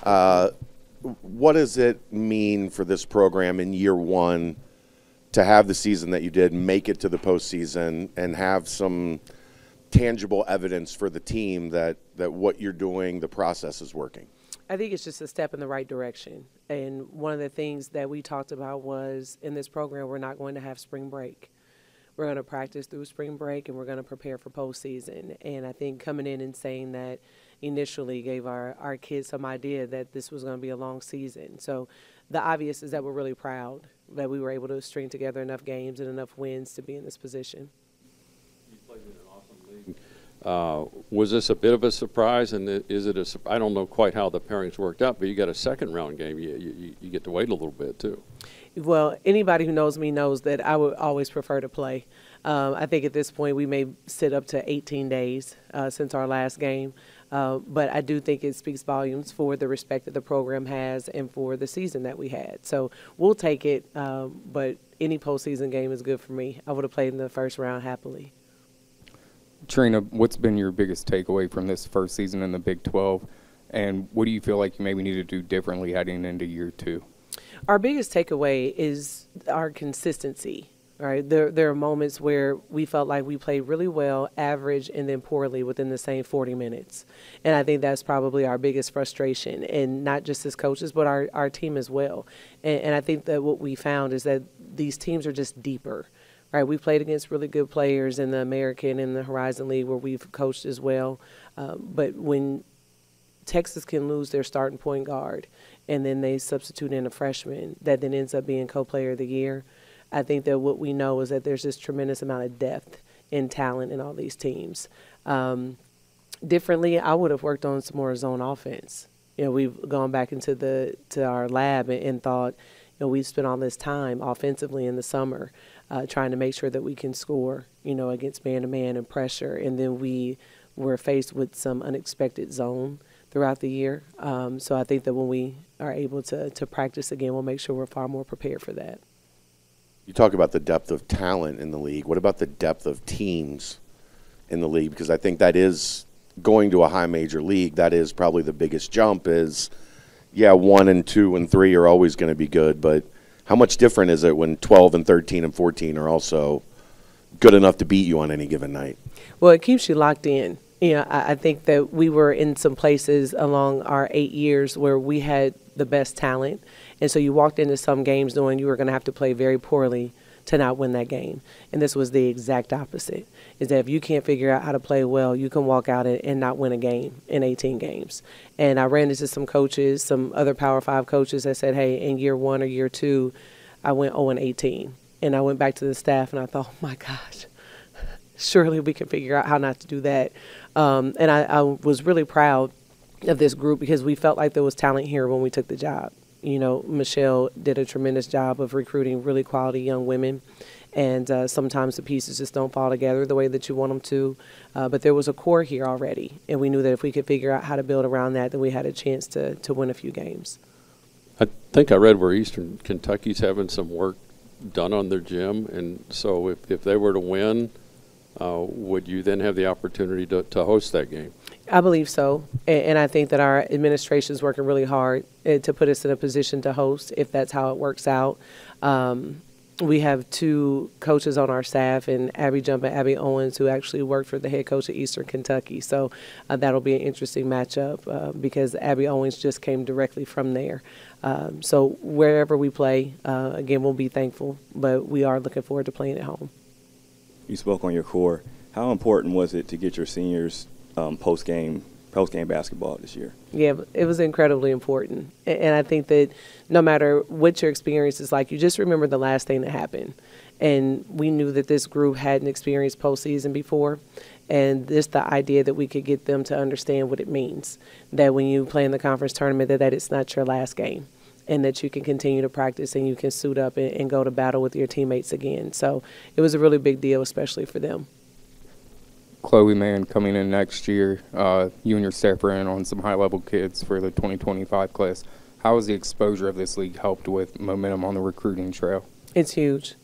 What does it mean for this program in year one to have the season that you did, make it to the postseason, and have some tangible evidence for the team that what you're doing, the process is working? I think it's just a step in the right direction. And one of the things that we talked about was in this program, we're not going to have spring break. We're going to practice through spring break, and we're going to prepare for postseason. And I think coming in and saying that initially gave our kids some idea that this was going to be a long season. So the obvious is that we're really proud that we were able to string together enough games and enough wins to be in this position. You played in an awesome league. Was this a bit of a surprise? And is it I don't know quite how the pairings worked out, but you got a second round game. You get to wait a little bit too. Well, anybody who knows me knows that I would always prefer to play. I think at this point we may sit up to 18 days since our last game. But I do think it speaks volumes for the respect that the program has and for the season that we had. So we'll take it, but any postseason game is good for me. I would have played in the first round happily. Trina, what's been your biggest takeaway from this first season in the Big 12, and what do you feel like you maybe need to do differently heading into year two? Our biggest takeaway is our consistency. Right, there are moments where we felt like we played really well, average, and then poorly within the same 40 minutes. And I think that's probably our biggest frustration, and not just as coaches, but our team as well. And I think that what we found is that these teams are just deeper. Right, we played against really good players in the American and the Horizon League where we've coached as well. But when Texas can lose their starting point guard and then they substitute in a freshman that then ends up being co-player of the year, I think that what we know is that there's this tremendous amount of depth in talent in all these teams. Differently, I would have worked on some more zone offense. You know, we've gone back into our lab and thought, you know, we've spent all this time offensively in the summer trying to make sure that we can score, you know, against man-to-man and pressure, and then we were faced with some unexpected zone throughout the year. So I think that when we are able to practice again, we'll make sure we're far more prepared for that. You talk about the depth of talent in the league. What about the depth of teams in the league? Because I think that is going to a high major league. That is probably the biggest jump is, yeah, 1 and 2 and 3 are always going to be good. But how much different is it when 12 and 13 and 14 are also good enough to beat you on any given night? Well, it keeps you locked in. You know, I think that we were in some places along our 8 years where we had the best talent. And so you walked into some games knowing you were going to have to play very poorly to not win that game. And this was the exact opposite, is that if you can't figure out how to play well, you can walk out and not win a game in 18 games. And I ran into some coaches, some other Power 5 coaches that said, hey, in year 1 or year 2, I went 0-18. And I went back to the staff and I thought, oh, my gosh, surely we can figure out how not to do that. And I was really proud of this group because we felt like there was talent here when we took the job. You know, Michelle did a tremendous job of recruiting really quality young women, and sometimes the pieces just don't fall together the way that you want them to. But there was a core here already, and we knew that if we could figure out how to build around that, then we had a chance to win a few games. I think I read where Eastern Kentucky's having some work done on their gym, and so if they were to win, would you then have the opportunity to host that game? I believe so, and I think that our administration is working really hard to put us in a position to host if that's how it works out. We have 2 coaches on our staff, and Abby Jump and Abby Owens, who actually worked for the head coach of Eastern Kentucky. So that'll be an interesting matchup because Abby Owens just came directly from there. So wherever we play, again, we'll be thankful, but we are looking forward to playing at home. You spoke on your core. How important was it to get your seniors post-game basketball this year? Yeah, it was incredibly important. And I think that no matter what your experience is like, you just remember the last thing that happened. And we knew that this group hadn't experienced postseason before. And just the idea that we could get them to understand what it means, that when you play in the conference tournament, that it's not your last game, and that you can continue to practice and you can suit up and go to battle with your teammates again. So it was a really big deal, especially for them. Chloe, man, coming in next year, you and your staff are in on some high-level kids for the 2025 class. How has the exposure of this league helped with momentum on the recruiting trail? It's huge.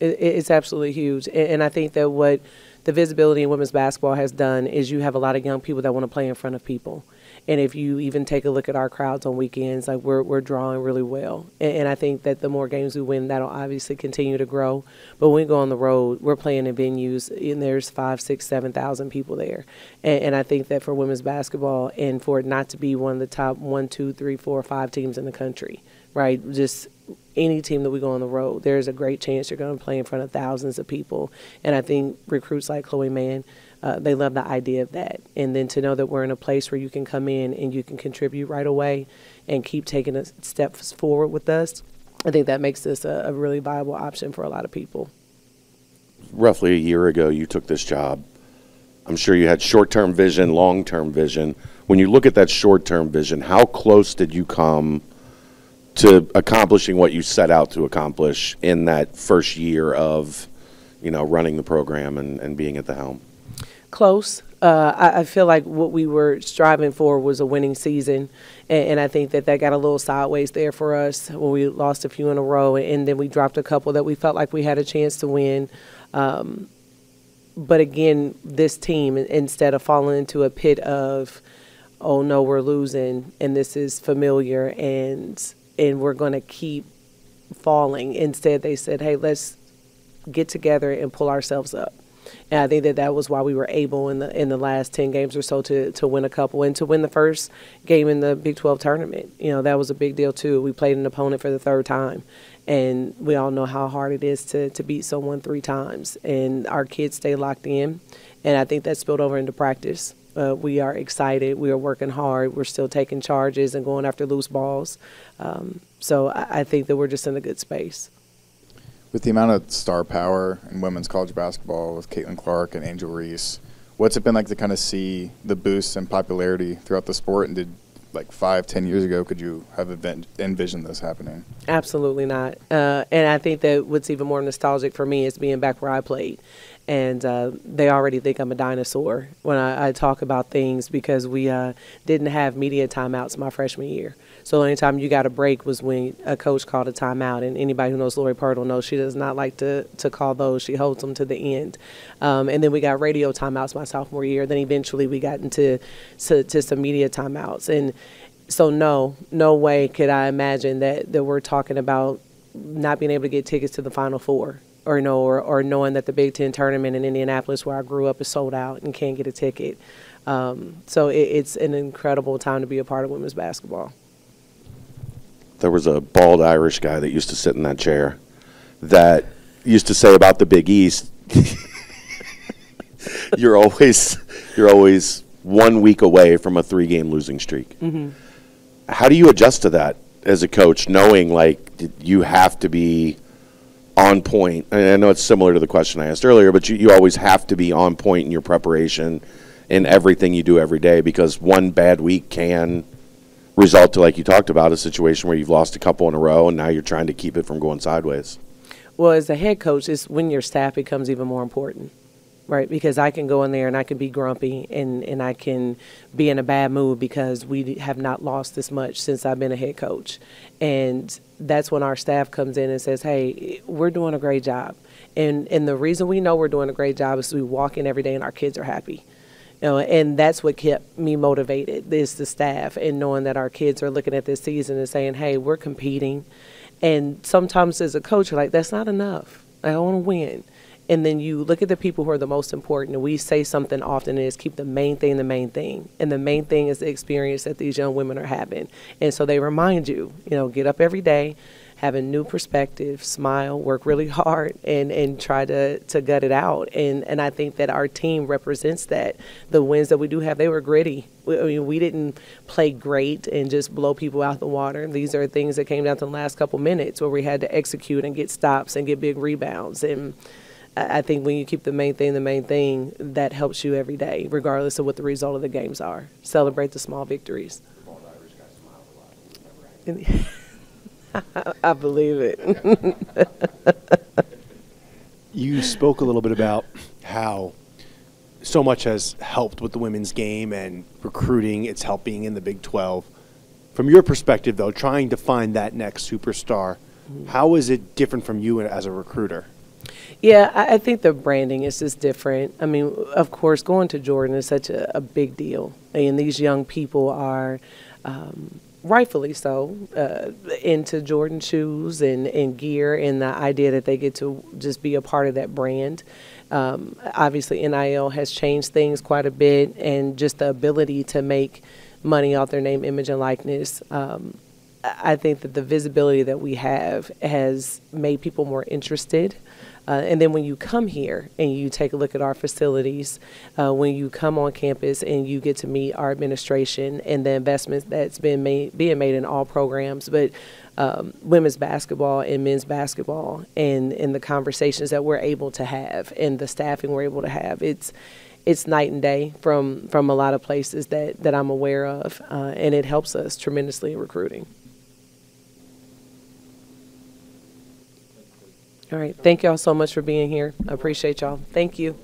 It's absolutely huge. And I think that what the visibility in women's basketball has done is you have a lot of young people that want to play in front of people. And if you even take a look at our crowds on weekends, like we're drawing really well. And I think that the more games we win, that'll obviously continue to grow. But when we go on the road, we're playing in venues, and there's 5, 6, 7,000 people there. And I think that for women's basketball, and for it not to be one of the top 1, 2, 3, 4, 5 teams in the country, right? Just any team that we go on the road, there's a great chance you're going to play in front of thousands of people. And I think recruits like Chloe Mann, they love the idea of that. And then to know that we're in a place where you can come in and you can contribute right away and keep taking a steps forward with us, I think that makes this a really viable option for a lot of people. Roughly a year ago, you took this job. I'm sure you had short-term vision, long-term vision. When you look at that short-term vision, how close did you come to accomplishing what you set out to accomplish in that first year of, running the program and being at the helm? Close. I feel like what we were striving for was a winning season, and I think that got a little sideways there for us when we lost a few in a row, and then we dropped a couple that we felt like we had a chance to win. But again, this team, instead of falling into a pit of, oh no, we're losing, and this is familiar, and we're going to keep falling. Instead, they said, hey, let's get together and pull ourselves up. And I think that was why we were able in the last 10 games or so to win a couple and to win the first game in the Big 12 tournament. That was a big deal too. We played an opponent for the third time, and we all know how hard it is to beat someone 3 times. And our kids stay locked in, and I think that spilled over into practice. We are excited. We are working hard. We're still taking charges and going after loose balls. So I think that we're just in a good space. With the amount of star power in women's college basketball with Caitlin Clark and Angel Reese, what's it been like to kind of see the boost in popularity throughout the sport? And did, 5-10 years ago, could you have envisioned this happening? Absolutely not. And I think that what's even more nostalgic for me is being back where I played. And they already think I'm a dinosaur when I talk about things, because we didn't have media timeouts my freshman year. So the only time you got a break was when a coach called a timeout. And anybody who knows Lori Pirtle knows she does not like to call those. She holds them to the end. And then we got radio timeouts my sophomore year. Then eventually we got into some media timeouts. And so no way could I imagine that we're talking about not being able to get tickets to the Final Four. Or knowing that the Big Ten tournament in Indianapolis, where I grew up, is sold out and can't get a ticket. So it's an incredible time to be a part of women's basketball. There was a bald Irish guy that used to sit in that chair that used to say about the Big East, you're always 1 week away from a 3-game losing streak. Mm-hmm. How do you adjust to that as a coach, knowing you have to be on point? And I know it's similar to the question I asked earlier, but you always have to be on point in your preparation in everything you do every day, because one bad week can result to, like you talked about, a situation where you've lost a couple in a row and now you're trying to keep it from going sideways. Well, as a head coach, it's when your staff becomes even more important, right? Because I can go in there and I can be grumpy and I can be in a bad mood because we have not lost this much since I've been a head coach. And that's when our staff comes in and says, hey, we're doing a great job. And the reason we know we're doing a great job is we walk in every day and our kids are happy. And that's what kept me motivated, is the staff, and knowing that our kids are looking at this season and saying, hey, we're competing. And sometimes as a coach, you're like, that's not enough. I want to win. And then you look at the people who are the most important, and we say something often is keep the main thing the main thing. And the main thing is the experience that these young women are having. And so they remind you, get up every day, have a new perspective, smile, work really hard, and try to gut it out. And I think that our team represents that. The wins that we do have, they were gritty. We didn't play great and just blow people out the water. These are things that came down to the last couple minutes where we had to execute and get stops and get big rebounds. And I think when you keep the main thing, that helps you every day, regardless of what the result of the games are. Celebrate the small victories. I believe it. You spoke a little bit about how so much has helped with the women's game and recruiting. It's helped being in the Big 12. From your perspective, though, trying to find that next superstar, how is it different from you as a recruiter? Yeah, I think the branding is just different. I mean, of course, going to Jordan is such a big deal, and these young people are rightfully so into Jordan shoes and gear, and the idea that they get to just be a part of that brand. Obviously, NIL has changed things quite a bit, and just the ability to make money off their name, image, and likeness. I think that the visibility that we have has made people more interested. And then when you come here and you take a look at our facilities, when you come on campus and you get to meet our administration and the investments that's being made in all programs, but women's basketball and men's basketball, and the conversations that we're able to have and the staffing we're able to have, it's night and day from a lot of places that I'm aware of, and it helps us tremendously in recruiting. All right. Thank y'all so much for being here. I appreciate y'all. Thank you.